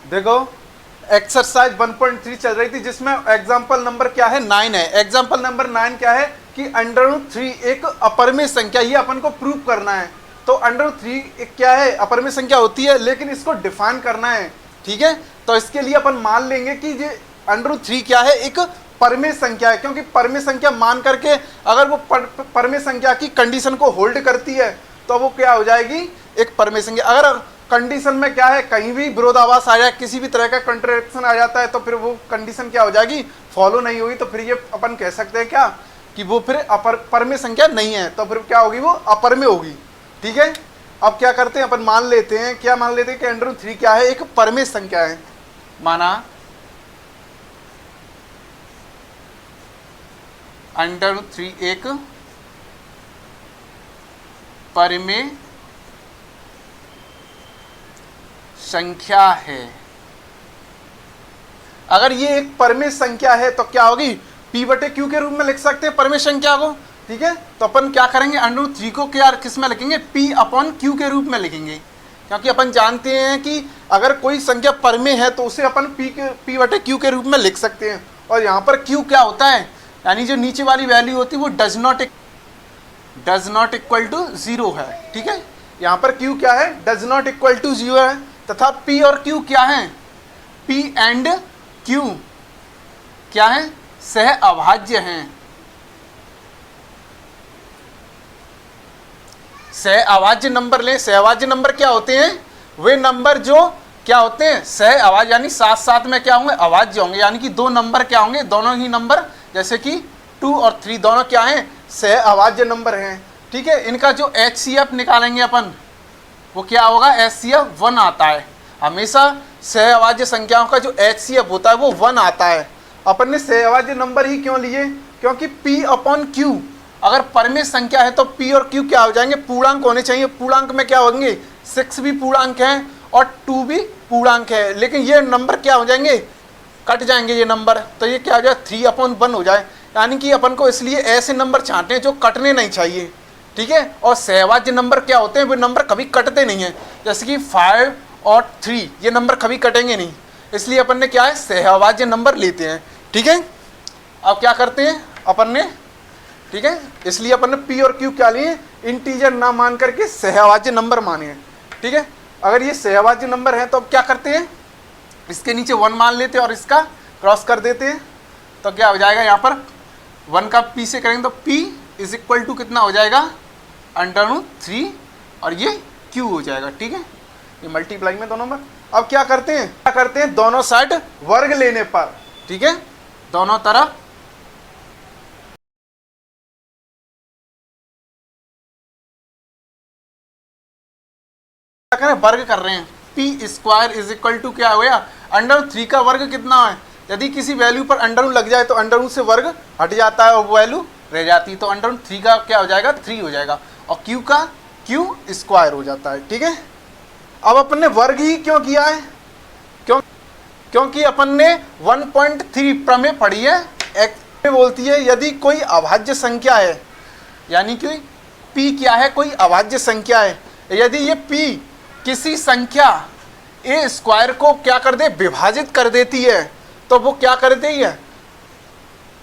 देखो एक्सरसाइज 1.3 चल रही थी जिसमें एग्जाम्पल नंबर क्या है 9 है। एग्जाम्पल नंबर 9 क्या है कि √3 एक अपरिमेय संख्या, ये अपन को प्रूव करना है। तो √3 क्या है, अपरिमेय संख्या होती है, लेकिन इसको डिफाइन करना है। ठीक है, तो इसके लिए अपन मान लेंगे कि ये √3 क्या है, एक परिमेय संख्या है, क्योंकि परिमेय संख्या मान करके अगर वो परिमेय संख्या की कंडीशन को होल्ड करती है तो वो क्या हो जाएगी, एक परिमेय संख्या। अगर कंडीशन में क्या है, कहीं भी विरोधाभास आ जाए, किसी भी तरह का कंट्रडिक्शन आ जाता है, तो फिर वो कंडीशन क्या हो जाएगी, फॉलो नहीं होगी। तो फिर ये अपन कह सकते हैं क्या कि वो फिर परिमेय संख्या नहीं है, तो फिर क्या होगी, वो अपरिमेय होगी। ठीक है, अब क्या करते हैं अपन, मान लेते हैं, क्या मान लेते हैं कि √3 क्या है, एक परिमेय संख्या है। माना √3 एक परिमेय संख्या है। अगर ये एक परिमेय संख्या है तो क्या होगी, P/Q के रूप में लिख सकते हैं परिमेय संख्या को। ठीक है, तो अपन क्या करेंगे, √3 को क्या किस में लिखेंगे, P/Q के रूप में लिखेंगे, क्योंकि अपन जानते हैं कि अगर कोई संख्या परिमेय है तो उसे अपन P/Q के रूप में लिख सकते हैं। और यहाँ पर Q क्या होता है, यानी जो नीचे वाली वैल्यू होती है वो डज नॉट इक्वल टू 0 है। ठीक है, यहाँ पर Q क्या है, डज नॉट इक्वल टू 0 है, तथा P और Q क्या है, P एंड Q क्या है, सह अभाज्य हैं। सह अभाज्य नंबर ले, सह अभाज्य नंबर क्या होते हैं, वे नंबर जो क्या होते हैं, सह अभाज्य, यानी साथ साथ में क्या होंगे, अभाज्य होंगे। यानी कि दो नंबर क्या होंगे, दोनों ही नंबर जैसे कि 2 और 3 दोनों क्या हैं, सह अभाज्य नंबर हैं। ठीक है, इनका जो HCF निकालेंगे अपन, वो क्या होगा, HCF 1 आता है। हमेशा सह अभाज्य संख्याओं का जो HCF होता है वो 1 आता है। अपन ने सह अभाज्य नंबर ही क्यों लिए, क्योंकि P/Q अगर परिमेय संख्या है तो P और Q क्या हो जाएंगे, पूर्णांक होने चाहिए। पूर्णांक में क्या होंगे, 6 भी पूर्णांक है और 2 भी पूर्णांक है, लेकिन ये नंबर क्या हो जाएंगे, कट जाएंगे ये नंबर, तो ये क्या हो जाए, 3/1 हो जाए। यानी कि अपन को इसलिए ऐसे नंबर चाहते हैं जो कटने नहीं चाहिए। ठीक है, और सहअभाज्य नंबर क्या होते हैं, वे नंबर कभी कटते नहीं हैं, जैसे कि 5 और 3 ये नंबर कभी कटेंगे नहीं, इसलिए अपन ने क्या है, सहअभाज्य नंबर लेते हैं। ठीक है, अब क्या करते हैं अपन ने, ठीक है, इसलिए अपन ने P और Q क्या लिए, इंटीजर ना मान करके सहअभाज्य नंबर माने हैं। ठीक है, अगर ये सहअभाज्य नंबर है तो अब क्या करते हैं, इसके नीचे 1 मान लेते हैं और इसका क्रॉस कर देते हैं, तो क्या हो जाएगा, यहाँ पर 1 का P से करेंगे तो P इज इक्वल टू कितना हो जाएगा, √3 और ये Q हो जाएगा। ठीक है, ये मल्टीप्लाई में दोनों में। अब क्या करते हैं, दोनों साइड वर्ग लेने पर, ठीक है, दोनों तरफ क्या करें, वर्ग कर रहे हैं। P² इज इक्वल टू क्या हो गया, √3 का वर्ग कितना है, यदि किसी वैल्यू पर अंडर लग जाए तो अंडर से वर्ग हट जाता है और वैल्यू रह जाती है, तो √3 का क्या हो जाएगा, 3 हो जाएगा, और Q का Q² हो जाता है। ठीक है, अब अपन ने वर्ग ही क्यों किया है, क्योंकि अपन ने 1.3 प्रमेय पढ़ी है, एक बोलती है यदि कोई अभाज्य संख्या है, यानी कि P क्या है, कोई अभाज्य संख्या है, यदि ये P किसी संख्या A² को क्या कर दे, विभाजित कर देती है, तो वो क्या कर देती है,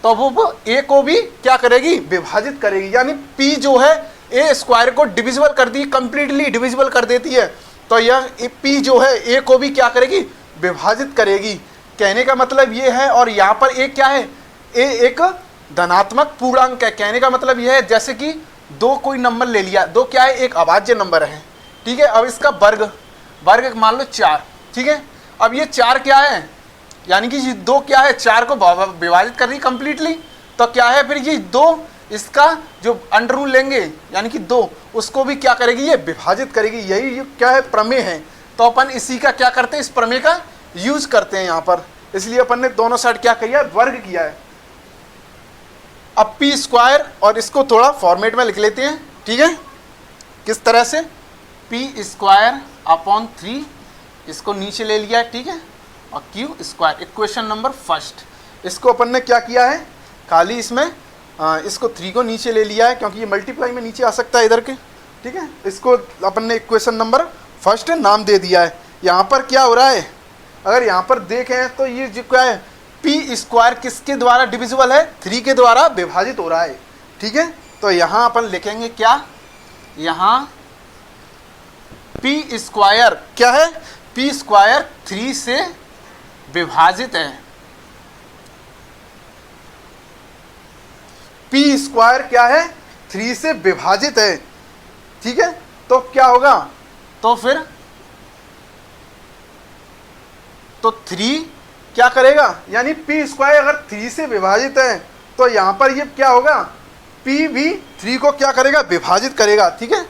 तो वो A को भी क्या करेगी, विभाजित करेगी। यानी P जो है A² को डिविजिबल कर दी, कंप्लीटली डिविजिबल कर देती है, तो यह P जो है A को भी क्या करेगी, विभाजित करेगी। कहने का मतलब ये है, और यहाँ पर A क्या है, A एक धनात्मक पूर्णांक है। कहने का मतलब यह है, जैसे कि 2 कोई नंबर ले लिया, 2 क्या है, एक अभाज्य नंबर है। ठीक है, अब इसका वर्ग मान लो 4। ठीक है, अब ये 4 क्या है, यानी कि ये 2 क्या है, 4 को विभाजित कर रही कंप्लीटली, तो क्या है फिर ये 2 इसका जो अंडर रूट लेंगे, यानी कि 2 उसको भी क्या करेगी, ये विभाजित करेगी। यही क्या है, प्रमेय है। तो अपन इसी का क्या करते हैं, इस प्रमेय का यूज करते हैं यहाँ पर, इसलिए अपन ने दोनों साइड क्या किया, वर्ग किया है। अब P² और इसको थोड़ा फॉर्मेट में लिख लेते हैं। ठीक है, किस तरह से, P²/3 इसको नीचे ले लिया है। ठीक है, और Q², इक्वेशन नंबर फर्स्ट, इसको अपन ने क्या किया है, खाली इसमें इसको 3 को नीचे ले लिया है, क्योंकि ये मल्टीप्लाई में नीचे आ सकता है इधर के। ठीक है, इसको अपन ने इक्वेशन नंबर फर्स्ट नाम दे दिया है। यहाँ पर क्या हो रहा है, अगर यहाँ पर देखें तो ये जो क्या है, पी स्क्वायर किसके द्वारा डिविजिबल है, 3 के द्वारा विभाजित हो रहा है। ठीक है, तो यहाँ अपन लिखेंगे क्या, यहाँ पी स्क्वायर क्या है, पी स्क्वायर 3 से विभाजित है। पी स्क्वायर क्या है, 3 से विभाजित है। ठीक है, तो क्या होगा, तो फिर तो 3 क्या करेगा, यानी पी स्क्वायर अगर 3 से विभाजित है तो यहां पर ये क्या होगा, पी भी 3 को क्या करेगा, विभाजित करेगा। ठीक है,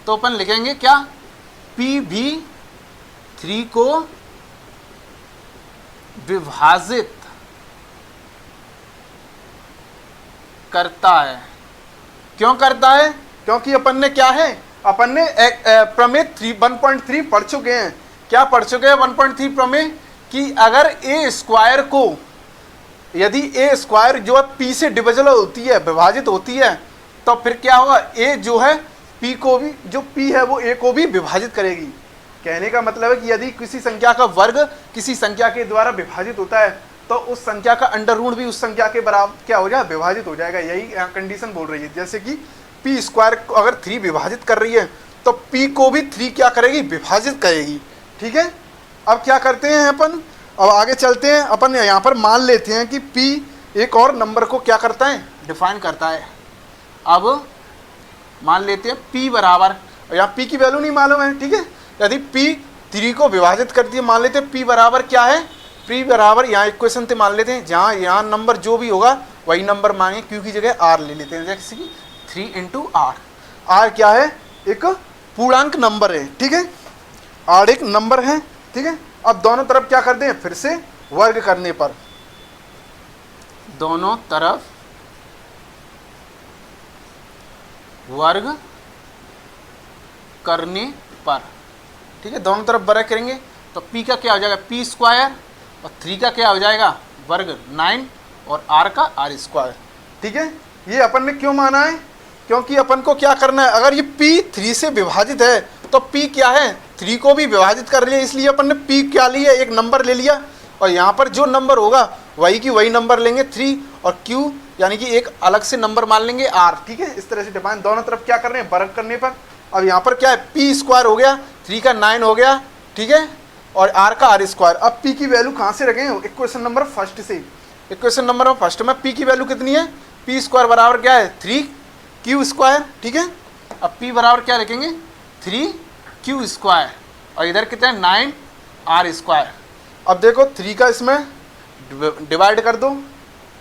तो अपन लिखेंगे क्या, पी भी 3 को विभाजित करता है। क्यों करता है, क्योंकि अपन ने क्या है, अपन ने प्रमेय 1.3 पढ़ चुके हैं। क्या पढ़ चुके हैं 1.3 प्रमेय, कि अगर ए स्क्वायर को, यदि ए स्क्वायर जो है पी से डिविजिबल होती है, विभाजित होती है, तो फिर क्या होगा, ए जो है पी को भी, जो पी है वो ए को भी विभाजित करेगी। कहने का मतलब है कि यदि किसी संख्या का वर्ग किसी संख्या के द्वारा विभाजित होता है तो उस संख्या का अंडर रूट भी उस संख्या के बराबर क्या हो जाए, विभाजित हो जाएगा। यही कंडीशन बोल रही है। जैसे कि पी स्क्वायर को अगर 3 विभाजित कर रही है तो पी को भी 3 क्या करेगी, विभाजित करेगी। ठीक है, अब क्या करते हैं अपन, अब आगे चलते हैं। अपन यहाँ पर मान लेते हैं कि पी एक और नंबर को क्या करता है, डिफाइन करता है। अब मान लेते हैं पी बराबर, यहाँ पी की वैल्यू नहीं मालूम है। ठीक है, यदि पी 3 को विभाजित करती है, मान लेते हैं पी बराबर क्या है, पी बराबर यहाँ इक्वेशन से मान लेते हैं, जहाँ यहाँ नंबर जो भी होगा वही नंबर मांगे, क्यू की जगह आर ले लेते हैं। जैसे कि 3 × आर, आर क्या है, एक पूर्णांक नंबर है। ठीक है, आर एक नंबर है। ठीक है, अब दोनों तरफ क्या करते हैं, फिर से वर्ग करने पर, दोनों तरफ वर्ग करने पर, ठीक है, दोनों तरफ वर्ग करेंगे तो p का क्या हो जाएगा, पी स्क्वायर, और 3 का क्या हो जाएगा, वर्ग 9, और r का r स्क्वायर। ठीक है, ये अपन ने क्यों माना है, क्योंकि अपन को क्या करना है, अगर ये p 3 से विभाजित है तो p क्या है, 3 को भी विभाजित कर लिया, इसलिए अपन ने p क्या लिया, एक नंबर ले लिया, और यहाँ पर जो नंबर होगा वही की वही नंबर लेंगे 3, और q यानी कि एक अलग से नंबर मान लेंगे r। ठीक है, इस तरह से डिफाइन, दोनों तरफ क्या कर रहे हैं, वर्ग करने पर। अब यहाँ पर क्या है, पी स्क्वायर हो गया, 3 का 9 हो गया। ठीक है, और r का r स्क्वायर। अब p की वैल्यू कहाँ से रखें, इक्वेशन नंबर फर्स्ट से, इक्वेशन नंबर फर्स्ट में p की वैल्यू कितनी है, पी स्क्वायर बराबर क्या है, 3q स्क्वायर। ठीक है, अब p बराबर क्या रखेंगे, 3q स्क्वायर, और इधर कितना है, 9r स्क्वायर। अब देखो 3 का इसमें डिवाइड कर दो,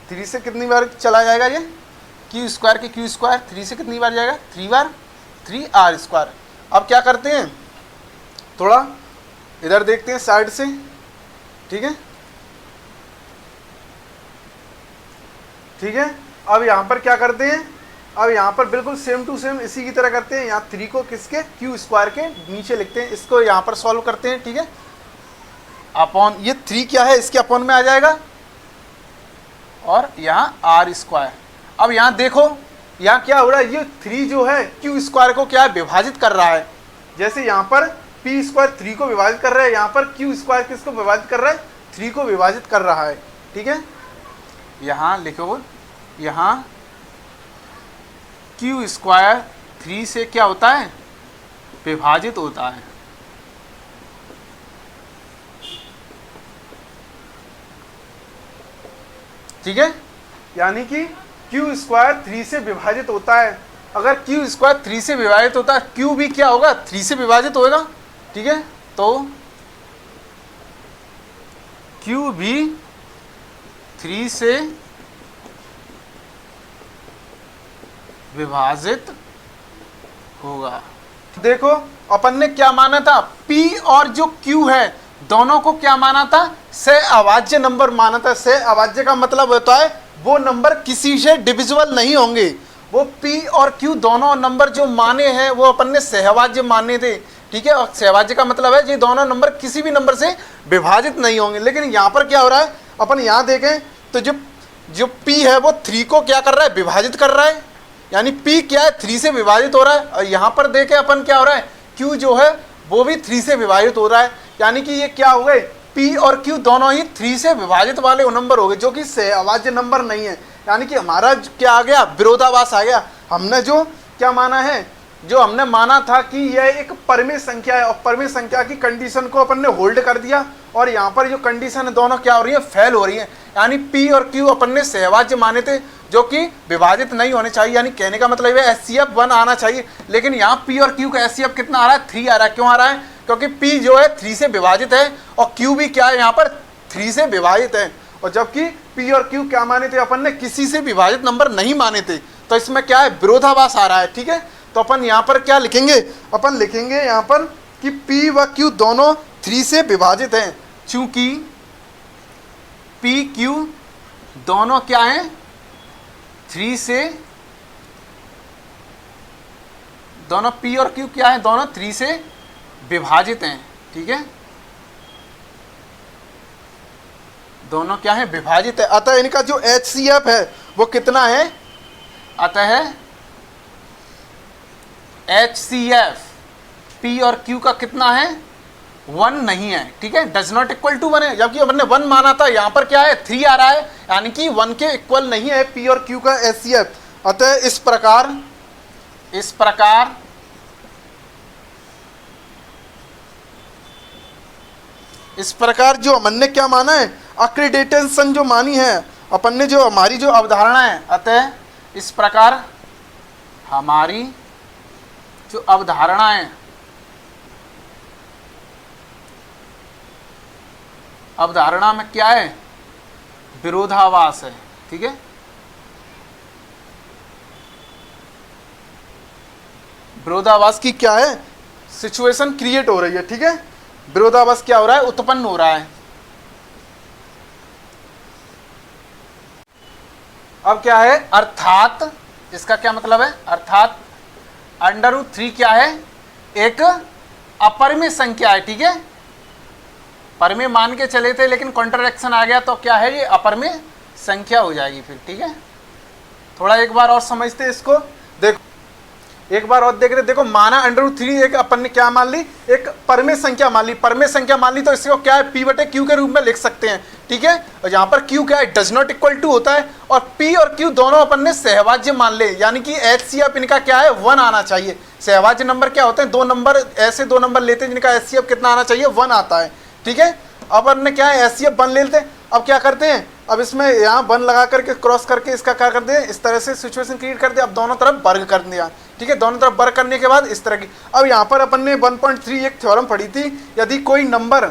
3 से कितनी बार चला जाएगा ये, q स्क्वायर के q स्क्वायर, 3 से कितनी बार जाएगा, 3 बार, 3r स्क्वायर। अब क्या करते हैं, थोड़ा इधर देखते हैं साइड से। ठीक है, ठीक है, अब यहाँ पर क्या करते हैं, अब यहाँ पर बिल्कुल सेम टू सेम इसी की तरह करते हैं। यहाँ 3 को किसके, q स्क्वायर के नीचे लिखते हैं, इसको यहाँ पर सॉल्व करते हैं। ठीक है, अपॉन, ये 3 क्या है, इसके अपॉन में आ जाएगा, और यहाँ r स्क्वायर। अब यहाँ देखो यहाँ क्या हो रहा है, ये 3 जो है q स्क्वायर को क्या है, विभाजित कर रहा है। जैसे यहाँ पर p स्क्वायर 3 को विभाजित कर रहा है, यहाँ पर q स्क्वायर किसको विभाजित कर रहा है, 3 को विभाजित कर रहा है। ठीक है, यहाँ लिखो, यहाँ q स्क्वायर 3 से क्या होता है, विभाजित होता है। ठीक है, यानी कि q स्क्वायर 3 से विभाजित होता है। अगर q स्क्वायर 3 से विभाजित होता है, q भी क्या होगा, 3 से विभाजित होएगा। ठीक है, तो q भी 3 से विभाजित होगा। देखो अपन ने क्या माना था, p और जो q है दोनों को क्या माना था, सहअभाज्य नंबर माना था। सहअभाज्य का मतलब होता है वो नंबर किसी से डिविजिबल नहीं होंगे। वो p और q दोनों नंबर जो माने हैं वो अपन ने सहअभाज्य माने थे। ठीक है, और सहअभाज्य का मतलब है ये दोनों नंबर किसी भी नंबर से विभाजित नहीं होंगे। लेकिन यहाँ पर क्या हो रहा है, अपन यहाँ देखें तो जो p है वो 3 को क्या कर रहा है, विभाजित कर रहा है, यानी p क्या है, 3 से विभाजित हो रहा है। और यहाँ पर देखें अपन क्या हो रहा है, q जो है वो भी 3 से विभाजित हो रहा है, यानी कि ये क्या हो गए, P और Q दोनों ही 3 से विभाजित वाले नंबर हो गए जो कि सहअभाज्य नंबर नहीं है। यानी कि हमारा क्या आ गया, विरोधाभास आ गया। हमने जो क्या माना है, जो हमने माना था कि यह एक परिमेय संख्या है और परिमेय संख्या की कंडीशन को अपन ने होल्ड कर दिया, और यहाँ पर जो कंडीशन है दोनों क्या हो रही है, फेल हो रही है। यानी P और Q अपन ने सहअभाज्य माने थे जो कि विभाजित नहीं होने चाहिए। यानी कहने का मतलब है HCF 1 आना चाहिए, लेकिन यहाँ P और Q का HCF कितना आ रहा है, 3 आ रहा है। क्यों आ रहा है, क्योंकि P जो है 3 से विभाजित है और Q भी क्या है यहाँ पर 3 से विभाजित है, और जबकि P और Q क्या माने थे, अपन ने किसी से विभाजित नंबर नहीं माने थे। तो इसमें क्या है, विरोधाभास आ रहा है। ठीक है, तो अपन यहाँ पर क्या लिखेंगे, अपन लिखेंगे यहाँ पर कि P व Q दोनों 3 से विभाजित हैं। चूंकि P Q दोनों क्या हैं, 3 से, दोनों P और Q क्या है, दोनों 3 से विभाजित हैं। ठीक है, दोनों क्या है, विभाजित है। अतः इनका जो HCF है वो कितना है, अतः HCF P और Q का कितना है, 1 नहीं है। ठीक है, डज नॉट इक्वल टू 1 है, जबकि हमने 1 माना था, यहाँ पर क्या है 3 आ रहा है, यानी कि 1 के इक्वल नहीं है P और Q का HCF। अतः इस प्रकार जो हमने क्या माना है, अक्रेडिटेशन जो मानी है अपन ने, जो हमारी जो अवधारणा है, अतः इस प्रकार हमारी जो अवधारणा है, अवधारणा में क्या है, विरोधाभास है। ठीक है, विरोधाभास की क्या है, सिचुएशन क्रिएट हो रही है। ठीक है, विरोधाभास क्या हो रहा है, उत्पन्न हो रहा है। अब क्या है, अर्थात इसका क्या मतलब है, अर्थात √3 क्या है, एक अपरिमेय संख्या है। ठीक है, परिमेय मान के चले थे लेकिन कॉन्ट्रडिक्शन आ गया तो क्या है, ये अपरिमेय संख्या हो जाएगी फिर। ठीक है, थोड़ा एक बार और समझते हैं इसको। देखो एक बार और देख रहे, देखो माना √3 एक अपन ने क्या मान ली, एक परिमेय संख्या मान ली। परिमेय संख्या मान ली तो इसको क्या है, P/Q के रूप में लिख सकते हैं। ठीक है, और यहाँ पर Q क्या है, डज नॉट इक्वल टू होता है, और P और Q दोनों अपन ने सहअभाज्य मान ले, यानी कि HCF इनका क्या है, 1 आना चाहिए। सहअभाज्य नंबर क्या होते हैं, दो नंबर, ऐसे दो नंबर लेते हैं जिनका HCF कितना आना चाहिए, 1 आता है। ठीक है, अब अपन ने क्या है, HCF 1 ले लेते हैं। अब क्या करते हैं, अब इसमें यहाँ 1 लगा करके क्रॉस करके इसका क्या करते हैं, इस तरह से सिचुएशन क्रिएट कर दिया। अब दोनों तरफ वर्ग कर दिया। ठीक है, दोनों तरफ वर्ग करने के बाद इस तरह की, अब यहाँ पर अपन ने 1.3 एक थ्योरम पढ़ी थी, यदि कोई नंबर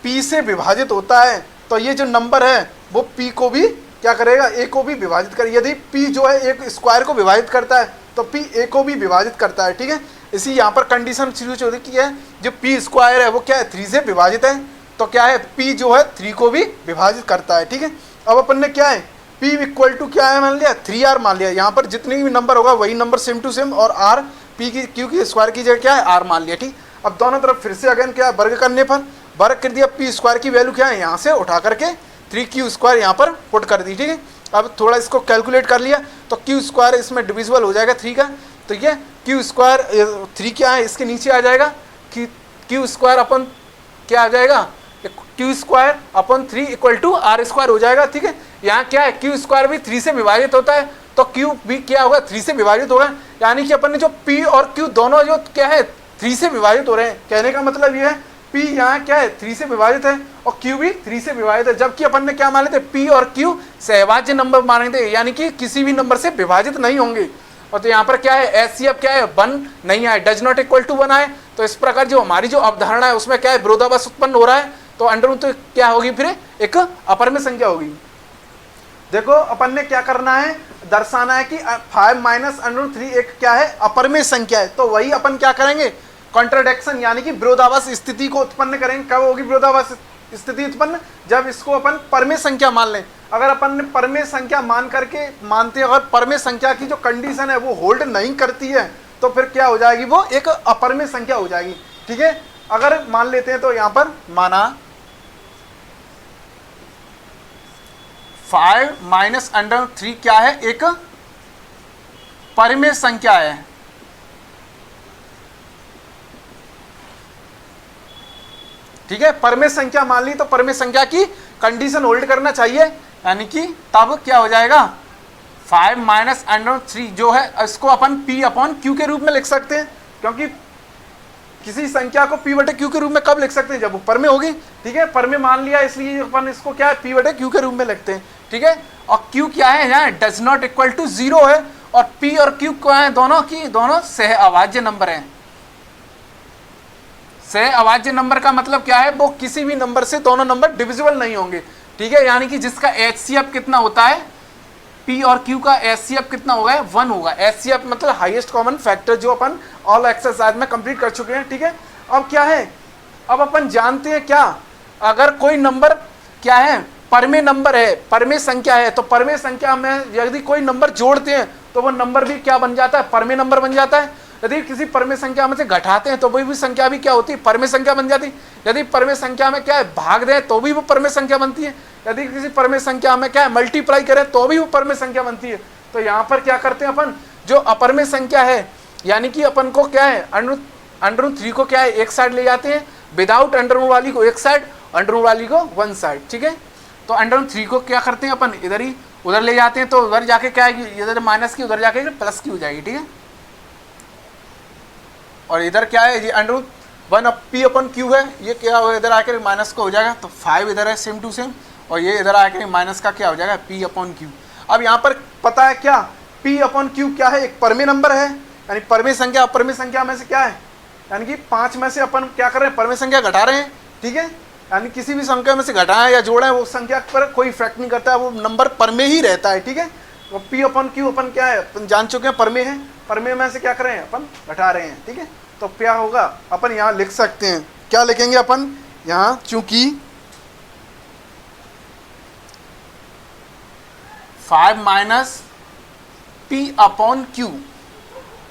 P से विभाजित होता है तो ये जो नंबर है वो P को भी क्या करेगा, A को भी विभाजित करे। यदि P जो है एक स्क्वायर को विभाजित करता है तो P A को भी विभाजित करता है। ठीक है, इसी यहाँ पर कंडीशन शुरू हो की है, जो P स्क्वायर है वो क्या है, 3 से विभाजित है, तो क्या है, P जो है 3 को भी विभाजित करता है। ठीक है, अब अपन ने क्या है, P इक्वल टू क्या है मान लिया, 3R मान लिया। यहाँ पर जितनी भी नंबर होगा वही नंबर सेम टू सेम, और R P की Q की स्क्वायर की जगह क्या है, R मान लिया। ठीक, अब दोनों तरफ फिर से अगेन क्या है, वर्ग करने पर वर्ग कर दिया। P स्क्वायर की वैल्यू क्या है, यहाँ से उठा करके 3Q स्क्वायर यहाँ पर पुट कर दी। ठीक है, अब थोड़ा इसको कैलकुलेट कर लिया तो Q स्क्वायर इसमें डिविजिबल हो जाएगा 3 का, तो ये Q स्क्वायर 3 क्या है, इसके नीचे आ जाएगा कि Q स्क्वायर अपन क्या आ जाएगा, Q स्क्वायर अपन 3 इक्वल टू R स्क्वायर हो जाएगा। ठीक है, यहाँ क्या है, Q स्क्वायर भी 3 से विभाजित होता है तो Q भी क्या होगा, 3 से विभाजित होगा। यानी कि अपन ने जो P और Q दोनों जो क्या है 3 से विभाजित हो रहे हैं। कहने का मतलब ये है P यहाँ क्या है 3 से विभाजित है और Q भी 3 से विभाजित है, जबकि अपन ने क्या माने थे, P और Q सहअभाज्य नंबर माने थे, यानी कि किसी भी नंबर से विभाजित नहीं होंगे। और तो यहाँ पर क्या है, HCF क्या है, 1 नहीं आए, डज नॉट इक्वल टू 1 आए। तो इस प्रकार जो हमारी जो अवधारणा है उसमें क्या है, विरोधाभास उत्पन्न हो रहा है, तो अंडर तो क्या होगी, फिर एक अपरिमेय संख्या होगी। देखो अपन ने क्या करना है, दर्शाना है कि 5 माइनस √3 एक क्या है, अपरिमेय संख्या है। तो वही अपन क्या करेंगे, कॉन्ट्रडिक्शन यानी कि विरोधाभास स्थिति को उत्पन्न करेंगे। कब होगी विरोधाभास स्थिति उत्पन्न, जब इसको अपन परिमेय संख्या मान लें। अगर अपन ने परिमेय संख्या मान करके मानते, अगर परिमेय संख्या की जो कंडीशन है वो होल्ड नहीं करती है तो फिर क्या हो जाएगी, वो एक अपरिमेय संख्या हो जाएगी। ठीक है, अगर मान लेते हैं तो यहाँ पर माना 5 माइनस √3 क्या है, एक परिमेय संख्या है। ठीक है, परमेय संख्या मान ली तो परमेय संख्या की कंडीशन होल्ड करना चाहिए, यानी कि तब क्या हो जाएगा 5 माइनस अंडर 3 जो है इसको अपन p अपॉन q के रूप में लिख सकते हैं, क्योंकि किसी संख्या को p बटे q के रूप में कब लिख सकते हैं, जब वो परमेय होगी। ठीक है, परमेय मान लिया इसलिए अपन इसको क्या है p बटे q के रूप में लिखते हैं। ठीक है, और q क्या है यहाँ डज नॉट इक्वल टू 0 है, और p और q क्या है दोनों सह अभाज्य नंबर हैं। सह अभाज्य नंबर का मतलब क्या है, वो किसी भी नंबर से दोनों नंबर डिविजिबल नहीं होंगे। ठीक है, यानी कि जिसका HCF कितना होता है, P और Q का HCF कितना होगा 1 होगा। HCF मतलब हाईएस्ट कॉमन फैक्टर, जो अपन ऑल एक्सरसाइज में कंप्लीट कर चुके हैं। ठीक है, अब क्या है, अब अपन जानते हैं क्या, अगर कोई नंबर क्या है परमेय नंबर है, परमेय संख्या है, तो परमेय संख्या में यदि कोई नंबर जोड़ते हैं तो वो नंबर भी क्या बन जाता है, परमेय नंबर बन जाता है। यदि किसी परमेय संख्या में से घटाते हैं तो वही भी संख्या भी क्या होती है, परमेय संख्या बन जाती है। यदि परमेय संख्या में क्या है भाग दें तो भी वो परमेय संख्या बनती है। यदि किसी परमेय संख्या में क्या है मल्टीप्लाई करें तो भी वो परमेय संख्या बनती है। तो यहाँ पर क्या करते हैं अपन, जो अपरमेय संख्या है यानी कि अपन को क्या है अंडर 3 को क्या है एक साइड ले जाते हैं, विदाउट अंडर वाली को एक साइड, अंडर वाली को वन साइड। ठीक है, तो अंडर 3 को क्या करते हैं अपन इधर ही उधर ले जाते हैं, तो उधर जाके क्या है इधर माइनस की उधर जाके प्लस की हो जाएगी। ठीक है, और इधर क्या है ये अंडर 1 p अपन q है, ये क्या हो इधर आकर माइनस का हो जाएगा, तो 5 इधर है सेम टू सेम, और ये इधर आकर माइनस का क्या हो जाएगा p अपॉन q। अब यहाँ पर पता है क्या p अपॉन q क्या है, एक परमेय नंबर है, यानी परमेय संख्या अपरमेय संख्या में से क्या है, यानी कि 5 में से अपन क्या कर रहे हैं परमेय संख्या घटा रहे हैं। ठीक है, यानी किसी भी संख्या में से घटाएं या जोड़ें वो संख्या पर कोई इफेक्ट नहीं करता है, वो नंबर परमेय ही रहता है। ठीक है, वो p अपॉन q अपन क्या है अपन जान चुके हैं परमेय है, परमेय में से क्या कर रहे हैं अपन घटा रहे हैं। ठीक है, तो क्या होगा अपन यहाँ लिख सकते हैं, क्या लिखेंगे अपन यहाँ, चूंकि 5 माइनस p अपॉन q।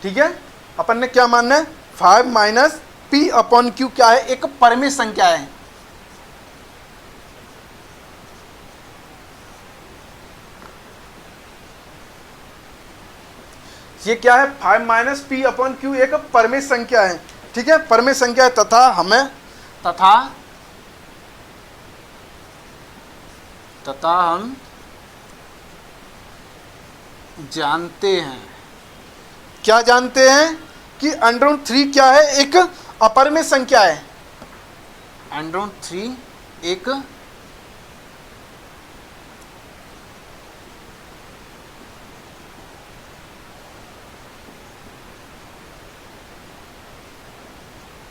ठीक है, अपन ने क्या मानना है 5 माइनस p अपॉन q क्या है, एक परमेय संख्या है। ये क्या है 5 माइनस p अपॉन q एक परमेय संख्या है। ठीक है, परमेय संख्या है, तथा हम जानते हैं, क्या जानते हैं कि अंडर 3 क्या है, एक अपरमेय संख्या है। अंडर 3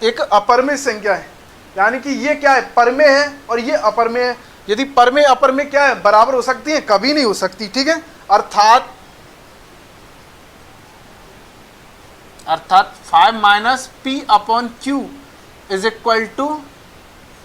एक अपरमेय संख्या है, यानी कि ये क्या है परमेय है और ये अपरमेय है। यदि परमेय अपरमेय क्या है बराबर हो सकती है, कभी नहीं हो सकती। ठीक है, अर्थात 5 minus p upon q is equal to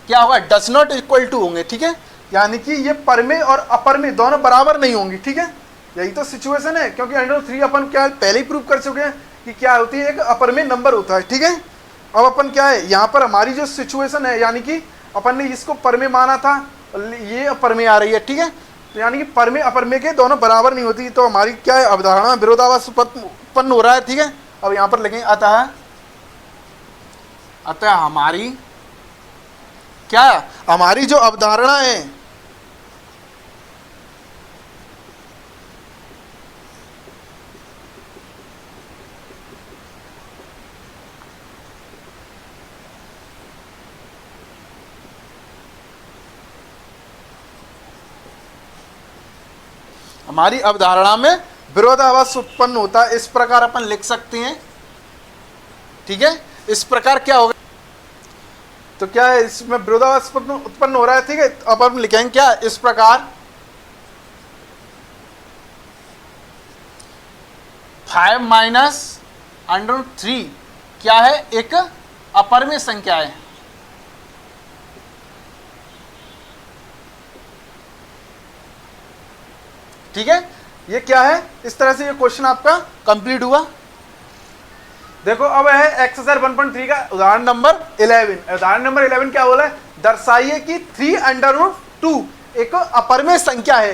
क्या होगा, डज नॉट इक्वल टू होंगे। ठीक है, यानी कि ये परमेय और अपरमेय दोनों बराबर नहीं होंगी। ठीक है, यही तो सिचुएशन है, क्योंकि अंडर 3 अपन क्या पहले ही प्रूव कर चुके हैं कि क्या होती है, एक अपरमेय नंबर होता है। ठीक है, अब अपन क्या है यहाँ पर हमारी जो सिचुएशन है, यानी कि अपन ने इसको परमेय माना था, ये अपरमेय आ रही है। ठीक है, तो यानी कि परमेय अपरमेय के दोनों बराबर नहीं होती, तो हमारी क्या है अवधारणा विरोधाभास उत्पन्न हो रहा है। ठीक है, अब यहाँ पर लिखेंगे अतः हमारी क्या, हमारी जो अवधारणा है हमारी अवधारणा में विरोधाभास उत्पन्न होता है। इस प्रकार अपन लिख सकते हैं। ठीक है, इस प्रकार क्या होगा, तो क्या है इसमें विरोधाभास उत्पन्न हो रहा है। ठीक है, अब हम लिखेंगे क्या इस प्रकार 5 माइनस अंडर 3 क्या है, एक अपरमेय संख्या है। ठीक है, ये क्या है, इस तरह से ये क्वेश्चन आपका कंप्लीट हुआ। देखो अब है एक्सरसाइज 1.3 का उदाहरण नंबर 11। उदाहरण नंबर 11 क्या बोला है, दर्शाइए कि 3 अंडर रूट 2 एक अपरमेय संख्या है।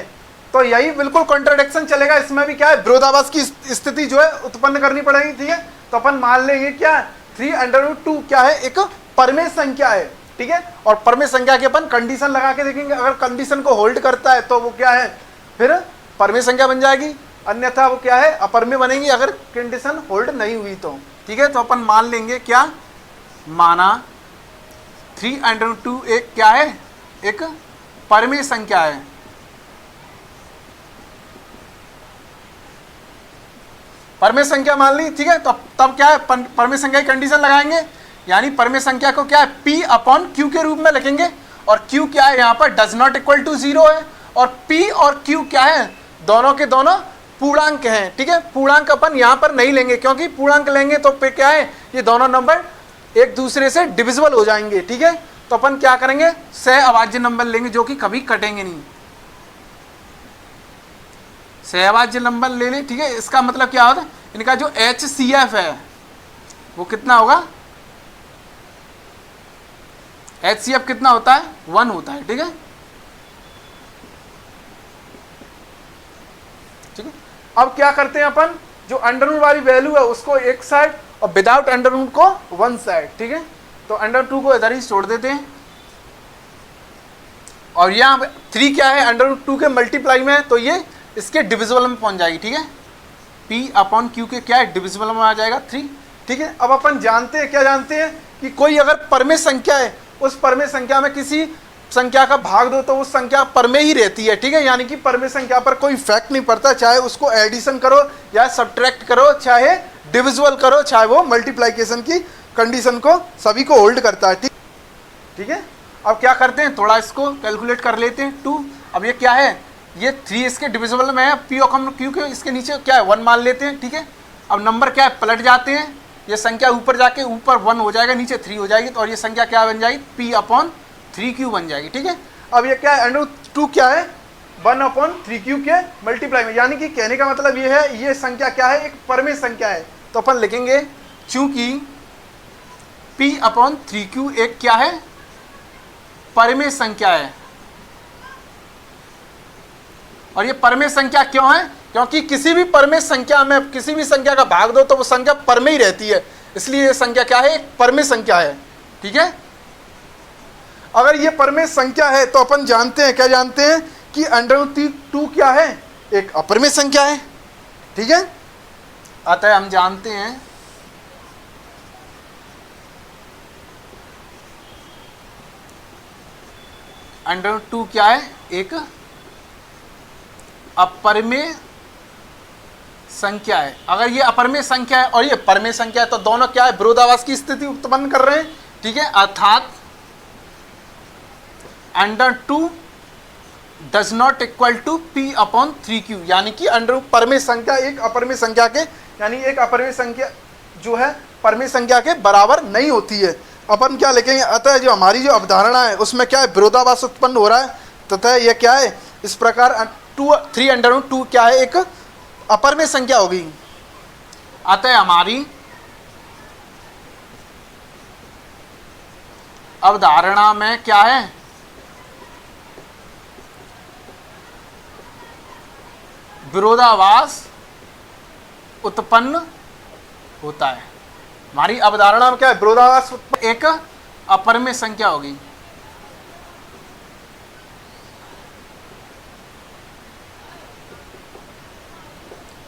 तो यही बिल्कुल कॉन्ट्रडिक्शन चलेगा, इसमें भी क्या है विरोधाभास की स्थिति जो है उत्पन्न करनी पड़ेगी। ठीक है, तो अपन मान लेंगे क्या 3 अंडर रूट 2 क्या है, एक परमेय संख्या है। ठीक है। और परमेय संख्या के अपन कंडीशन लगा के देखेंगे, अगर कंडीशन को होल्ड करता है तो वो क्या है, फिर परमेय संख्या बन जाएगी, अन्यथा वो क्या है, अपरमेय बनेगी अगर कंडीशन होल्ड नहीं हुई तो। ठीक है, तो अपन मान लेंगे क्या, माना 3√2 एक क्या है, एक परमेय संख्या है। परमेय संख्या मान ली, ठीक है। तो तब क्या है, परमेय संख्या की कंडीशन लगाएंगे, यानी परमेय संख्या को क्या है, P अपॉन Q के रूप में लिखेंगे। और Q क्या है, यहाँ पर डज नॉट इक्वल टू 0 है, और P और Q क्या है, दोनों के दोनों पूर्णांक हैं। ठीक है, पूर्णांक अपन यहाँ पर नहीं लेंगे, क्योंकि पूर्णांक लेंगे तो फिर क्या है, ये दोनों नंबर एक दूसरे से डिविजिबल हो जाएंगे। ठीक है, तो अपन क्या करेंगे, सह अभाज्य नंबर लेंगे जो कि कभी कटेंगे नहीं, सहअभाज्य नंबर ले लें। ठीक है, इसका मतलब क्या होता है, इनका जो HCF है वो कितना होगा, HCF कितना होता है, 1 होता है। ठीक है, ठीक है। अब क्या करते हैं अपन, जो अंडर रूट वाली वैल्यू है उसको एक साइड और विदाउट अंडर रूट को वन साइड। ठीक है, तो अंडर 2 को इधर ही छोड़ देते हैं, और यहाँ 3 क्या है, अंडर रूट 2 के मल्टीप्लाई में है, तो ये इसके डिविजिबल में पहुंच जाएगी। ठीक है, P अपॉन Q के क्या है, डिविजिबल में आ जाएगा 3। ठीक है, अब अपन जानते हैं, क्या जानते हैं कि कोई अगर परमेय संख्या है, उस परमेय संख्या में किसी संख्या का भाग दो तो उस संख्या परमेय ही रहती है। ठीक है, यानी कि परमेय संख्या पर कोई इफेक्ट नहीं पड़ता, चाहे उसको एडिशन करो या सब्ट्रैक्ट करो, चाहे डिविजिबल करो, चाहे वो मल्टीप्लिकेशन की कंडीशन को सभी को होल्ड करता है। ठीक है, अब क्या करते हैं, थोड़ा इसको कैलकुलेट कर लेते हैं। 2, अब ये क्या है, ये 3 इसके डिविजिबल में है, P और Q के इसके नीचे क्या है, 1 मान लेते हैं। ठीक है, अब नंबर क्या है, पलट जाते हैं, ये संख्या ऊपर जाके ऊपर 1 हो जाएगा, नीचे 3 हो जाएगी, तो और ये संख्या क्या बन जाएगी, P अपॉन 3Q बन जाएगी। ठीक है, अब ये क्या है, √2 क्या है, 1 अपॉन 3Q के मल्टीप्लाई में, यानी कि कहने का मतलब ये है, ये संख्या क्या है, एक परमेय संख्या है। तो अपन लिखेंगे चूंकि P अपॉन 3Q एक क्या है, परमेय संख्या है। और ये परमेय संख्या क्यों है, क्योंकि किसी भी परमेय संख्या में किसी भी संख्या का भाग दो तो वो संख्या परमेय ही रहती है, इसलिए ये संख्या क्या है, एक परमेय संख्या है। ठीक है, अगर ये परमेय संख्या है तो अपन जानते हैं, क्या जानते हैं कि √2 क्या है, एक अपरमेय संख्या है। ठीक है, अतः हम जानते हैं √2 क्या है, एक अपरमेय संख्या है। अगर ये अपरमेय संख्या है और ये परमेय संख्या है तो दोनों क्या है, विरोधाभास की स्थिति उत्पन्न कर रहे हैं। ठीक है, अर्थात √2 does not equal to P upon 3Q, यानी कि परमेय संख्या एक अपरमेय संख्या के, यानी एक अपरमेय संख्या जो है परमेय संख्या के बराबर नहीं होती है। अपन क्या लिखेंगे, अतः जो हमारी जो अवधारणा है उसमें क्या है, विरोधाभास उत्पन्न हो रहा है, तथा यह क्या है, इस प्रकार 3√2 क्या है, एक अपरमेय संख्या होगी। अतः हमारी अवधारणा में क्या है, विरोधाभास उत्पन्न होता है। हमारी अवधारणा में क्या है, विरोधाभास एक अपरमेय संख्या होगी।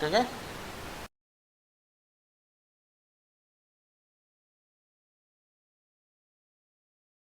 ठीक है।